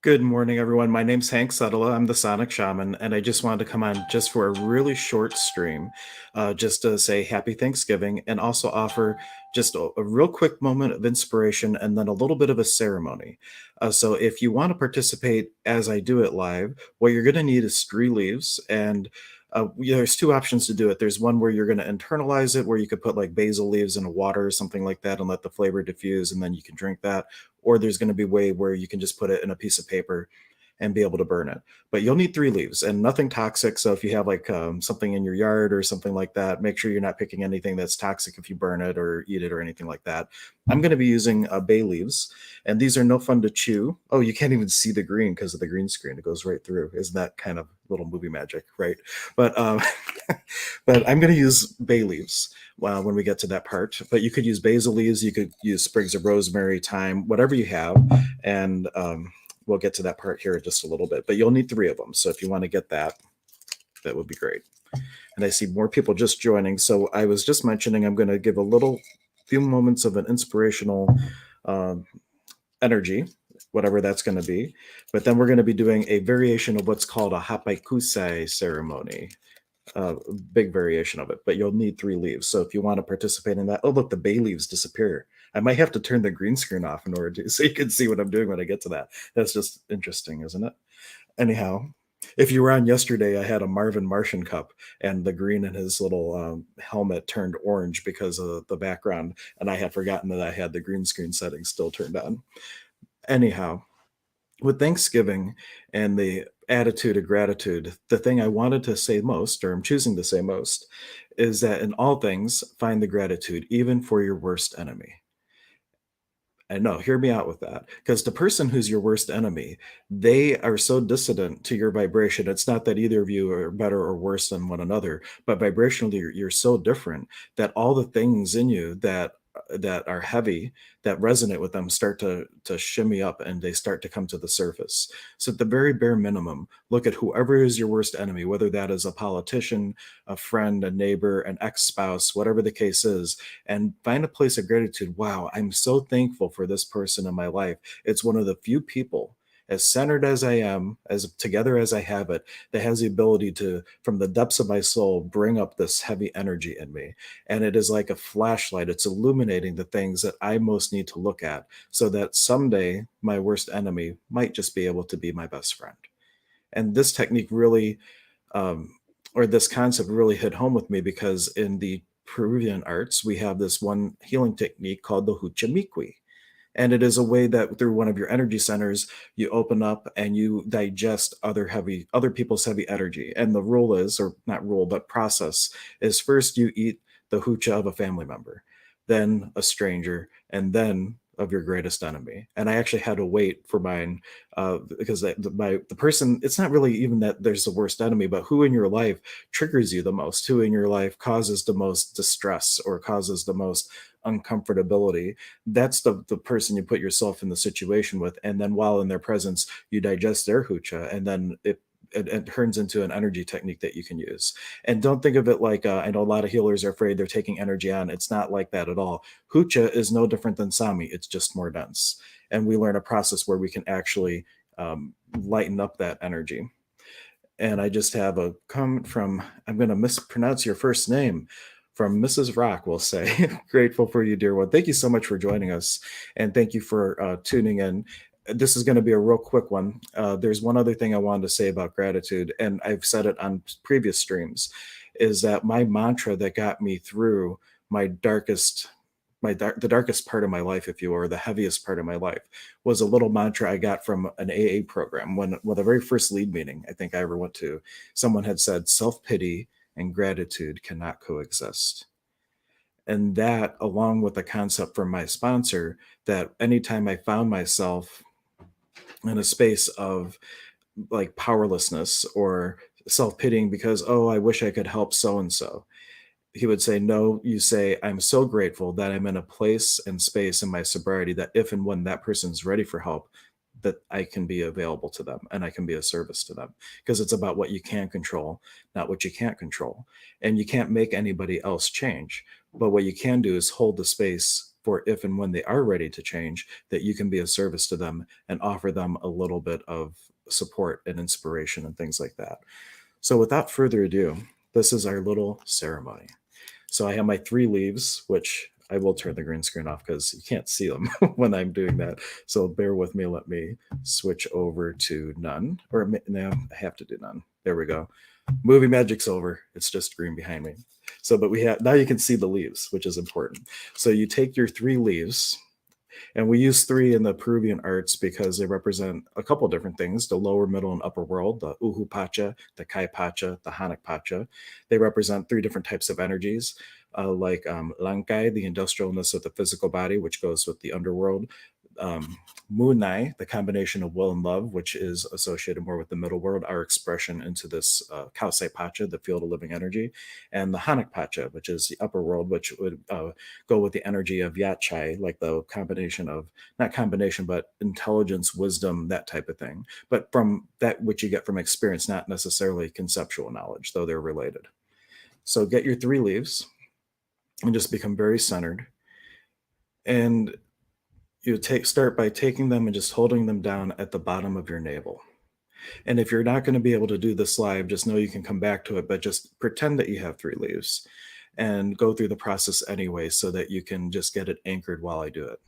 Good morning, everyone. My name's Hank Setala. I'm the Sonic Shaman, and I just wanted to come on just for a really short stream, just to say happy Thanksgiving and also offer just a real quick moment of inspiration and then a little bit of a ceremony. So, if you want to participate as I do it live, what you're going to need is 3 leaves. And there's 2 options to do it. There's one where you're going to internalize it, where you could put like basil leaves in a water or something like that and let the flavor diffuse, and then you can drink that, or there's going to be a way where you can just put it in a piece of paper and be able to burn it. But you'll need 3 leaves and nothing toxic. So if you have like something in your yard or something like that, make sure you're not picking anything that's toxic if you burn it or eat it or anything like that. I'm going to be using bay leaves, and these are no fun to chew. Oh, you can't even see the green because of the green screen. It goes right through. Isn't that kind of little movie magic, right? But but I'm going to use bay leaves when we get to that part. But you could use basil leaves, you could use sprigs of rosemary, thyme, whatever you have, and we'll get to that part here in just a little bit. But you'll need 3 of them. So if you want to get that, that would be great. And I see more people just joining. So I was just mentioning I'm going to give a little few moments of an inspirational um, energy, whatever that's going to be. But then we're going to be doing a variation of what's called a hapaikusai ceremony, big variation of it, but you'll need 3 leaves. So if you want to participate in that, oh look, the bay leaves disappear. I might have to turn the green screen off in order to so you can see what I'm doing when I get to that. That's just interesting, isn't it? Anyhow, if you were on yesterday, I had a Marvin Martian cup, and the green in his little helmet turned orange because of the background, and I had forgotten that I had the green screen settings still turned on. Anyhow, with Thanksgiving and the attitude of gratitude, the thing I wanted to say most, or I'm choosing to say most, is that in all things, find the gratitude, even for your worst enemy. And no, hear me out with that. Because the person who's your worst enemy, they are so dissident to your vibration. It's not that either of you are better or worse than one another, but vibrationally, you're so different that all the things in you that are heavy, that resonate with them, start to shimmy up and they start to come to the surface. So at the very bare minimum, look at whoever is your worst enemy, whether that is a politician, a friend, a neighbor, an ex-spouse, whatever the case is, and find a place of gratitude. Wow, I'm so thankful for this person in my life. It's one of the few people, as centered as I am, as together as I have it, that has the ability to, from the depths of my soul, bring up this heavy energy in me. And it is like a flashlight. It's illuminating the things that I most need to look at so that someday my worst enemy might just be able to be my best friend. And this technique really, or this concept really hit home with me because in the Peruvian arts, we have this one healing technique called the Huchamiqui. And it is a way that through one of your energy centers, you open up and you digest other people's heavy energy. And the rule is, or not rule, but process is first you eat the hucha of a family member, then a stranger, and then of your greatest enemy. And I actually had to wait for mine because the person, it's not really even that there's the worst enemy, but who in your life triggers you the most, who in your life causes the most distress or causes the most uncomfortability. That's the person you put yourself in the situation with, and then while in their presence you digest their hucha, and then it turns into an energy technique that you can use. And don't think of it like I know a lot of healers are afraid they're taking energy on. It's not like that at all. Hucha is no different than sami. It's just more dense, and we learn a process where we can actually lighten up that energy. And I just have a comment from, I'm going to mispronounce your first name, from Mrs. Rock, will say. Grateful for you, dear one. Thank you so much for joining us. And thank you for tuning in. This is going to be a real quick one. There's one other thing I wanted to say about gratitude, and I've said it on previous streams, is that my mantra that got me through my darkest the darkest part of my life, if you will, or the heaviest part of my life, was a little mantra I got from an AA program. When the very first lead meeting I think I ever went to, someone had said, self-pity and gratitude cannot coexist. And that, along with the concept from my sponsor, that anytime I found myself in a space of like powerlessness or self-pitying because, oh, I wish I could help so and so, he would say, no, you say, I'm so grateful that I'm in a place and space in my sobriety that if and when that person's ready for help, that I can be available to them and I can be a service to them. Because it's about what you can control, not what you can't control. And you can't make anybody else change. But what you can do is hold the space for if and when they are ready to change, that you can be of service to them and offer them a little bit of support and inspiration and things like that. So, without further ado, this is our little ceremony. So, I have my 3 leaves, which I will turn the green screen off because you can't see them when I'm doing that. So, bear with me. Let me switch over to none, or no, I have to do none. There we go. Movie magic's over. It's just green behind me. So, but we have now you can see the leaves, which is important. So, you take your 3 leaves, and we use 3 in the Peruvian arts because they represent a couple different things: the lower, middle, and upper world, the Uhu Pacha, the Kai Pacha, the Hanak Pacha. They represent 3 different types of energies, like Lankai, the industrialness of the physical body, which goes with the underworld. Um, Munai, the combination of will and love, which is associated more with the middle world, our expression into this Kausai Pacha, the field of living energy, and the Hanak Pacha, which is the upper world, which would go with the energy of Yachai, like the combination of, not combination, but intelligence, wisdom, that type of thing. But from that, which you get from experience, not necessarily conceptual knowledge, though they're related. So get your 3 leaves and just become very centered. And you start by taking them and just holding them down at the bottom of your navel. And if you're not going to be able to do this live, just know you can come back to it, but just pretend that you have 3 leaves and go through the process anyway so that you can just get it anchored while I do it.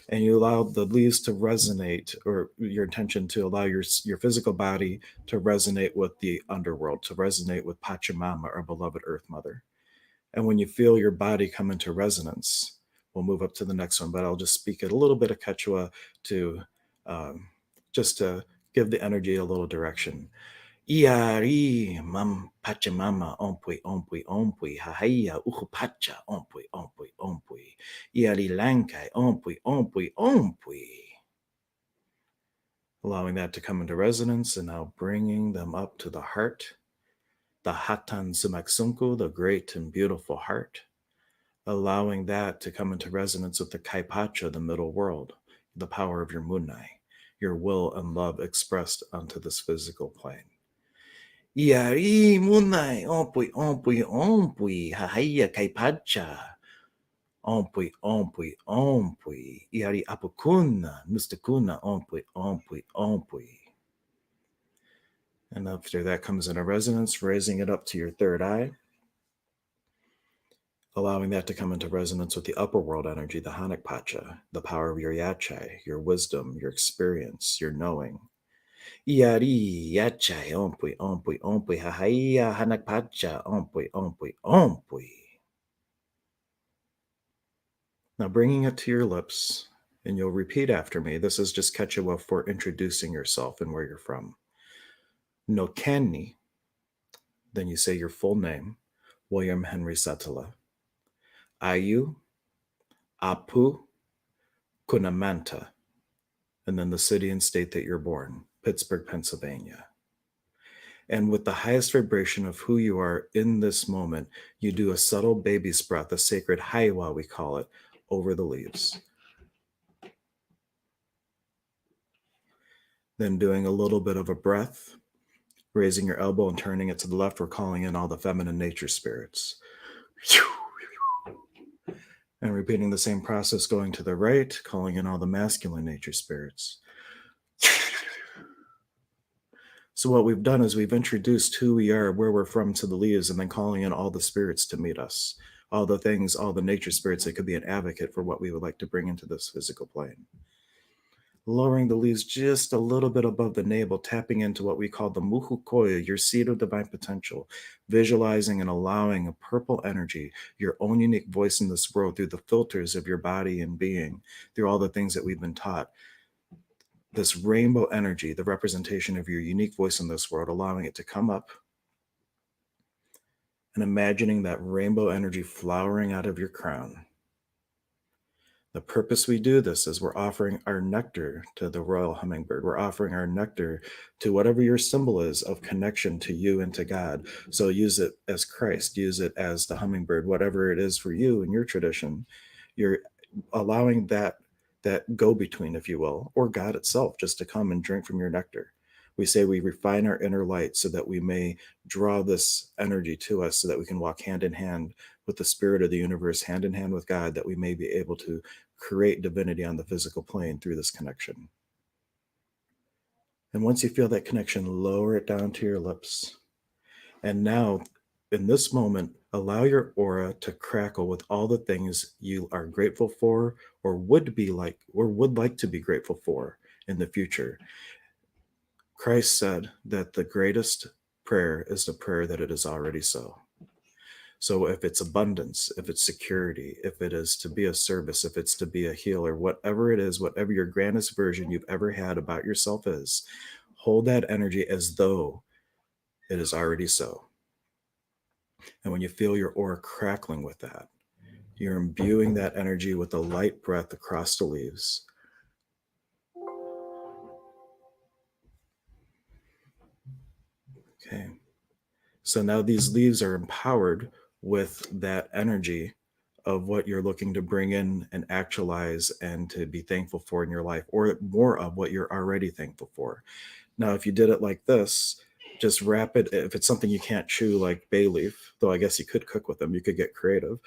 And you allow the leaves to resonate, or your intention to allow your physical body to resonate with the underworld, to resonate with Pachamama, our beloved Earth Mother. And when you feel your body come into resonance, we'll move up to the next one, but I'll just speak it a little bit of Quechua to just to give the energy a little direction. Iari mam pachamama ompui ompui ompui hahaya uhupacha ompui ompui ompui. Iari lankai ompui ompui ompui. Allowing that to come into resonance and now bringing them up to the heart. The Hatan Sumaksunku, the great and beautiful heart. Allowing that to come into resonance with the Kaipacha, the middle world, the power of your Munai, your will and love expressed onto this physical plane. Iari Munai, ompui, ompui, ompui, hahaya Kaipacha, ompui, ompui, ompui, Iari apukuna, mustakuna, ompui, ompui, ompui. And after that comes into resonance, raising it up to your third eye, allowing that to come into resonance with the upper world energy, the Hanak Pacha, the power of your Yachai, your wisdom, your experience, your knowing. Iari Yachai, ompui, ompui, ompui, hahaya Hanak Pacha, ompui, ompui, ompui. Now bringing it to your lips, and you'll repeat after me. This is just Quechua for introducing yourself and where you're from. No Kenni, then you say your full name, William Henry Setala. Ayu, Apu, Kunamanta, and then the city and state that you're born, Pittsburgh, Pennsylvania. And with the highest vibration of who you are in this moment, you do a subtle baby's breath, a sacred haiwa, we call it, over the leaves. Then doing a little bit of a breath, raising your elbow and turning it to the left, we're calling in all the feminine nature spirits. And repeating the same process going to the right, calling in all the masculine nature spirits. So what we've done is we've introduced who we are, where we're from to the leaves, and then calling in all the spirits to meet us. All the things, all the nature spirits that could be an advocate for what we would like to bring into this physical plane. Lowering the leaves just a little bit above the navel, tapping into what we call the muhukoya, your seed of divine potential, visualizing and allowing a purple energy, your own unique voice in this world through the filters of your body and being, through all the things that we've been taught. This rainbow energy, the representation of your unique voice in this world, allowing it to come up and imagining that rainbow energy flowering out of your crown. The purpose we do this is we're offering our nectar to the royal hummingbird. We're offering our nectar to whatever your symbol is of connection to you and to God. So use it as Christ, use it as the hummingbird, whatever it is for you in your tradition. You're allowing that go-between, if you will, or God itself, just to come and drink from your nectar. We say we refine our inner light so that we may draw this energy to us so that we can walk hand in hand with the spirit of the universe, hand in hand with God, that we may be able to create divinity on the physical plane through this connection. And once you feel that connection, lower it down to your lips. And now, in this moment, allow your aura to crackle with all the things you are grateful for, or would like to be grateful for in the future. Christ said that the greatest prayer is the prayer that it is already so. So if it's abundance, if it's security, if it is to be a service, if it's to be a healer, whatever it is, whatever your grandest version you've ever had about yourself is, hold that energy as though it is already so. And when you feel your aura crackling with that, you're imbuing that energy with a light breath across the leaves. Okay. So now these leaves are empowered with that energy of what you're looking to bring in and actualize and to be thankful for in your life, or more of what you're already thankful for. Now, if you did it like this, just wrap it. If it's something you can't chew, like bay leaf, though I guess you could cook with them, you could get creative.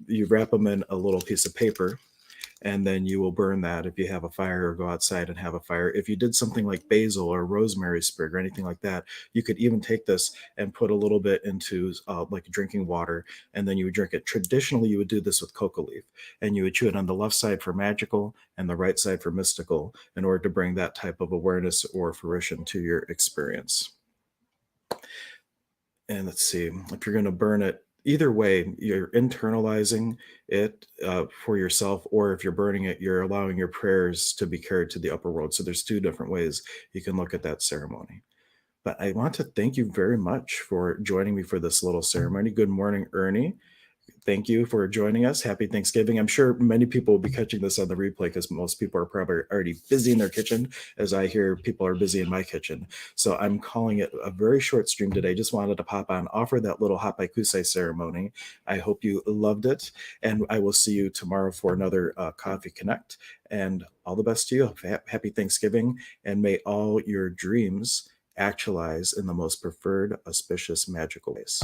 You wrap them in a little piece of paper, and then you will burn that if you have a fire, or go outside and have a fire. If you did something like basil or rosemary sprig or anything like that, you could even take this and put a little bit into like drinking water, and then you would drink it. Traditionally, you would do this with coca leaf, and you would chew it on the left side for magical and the right side for mystical, in order to bring that type of awareness or fruition to your experience. And let's see, if you're going to burn it, either way, you're internalizing it for yourself, or if you're burning it, you're allowing your prayers to be carried to the upper world. So there's two different ways you can look at that ceremony. But I want to thank you very much for joining me for this little ceremony. Good morning, Ernie. Thank you for joining us. Happy Thanksgiving. I'm sure many people will be catching this on the replay, because most people are probably already busy in their kitchen, as I hear people are busy in my kitchen. So I'm calling it a very short stream today. Just wanted to pop on, offer that little Hapaikusei ceremony. I hope you loved it. And I will see you tomorrow for another Coffee Connect. And all the best to you. Happy Thanksgiving. And may all your dreams actualize in the most preferred, auspicious, magical ways.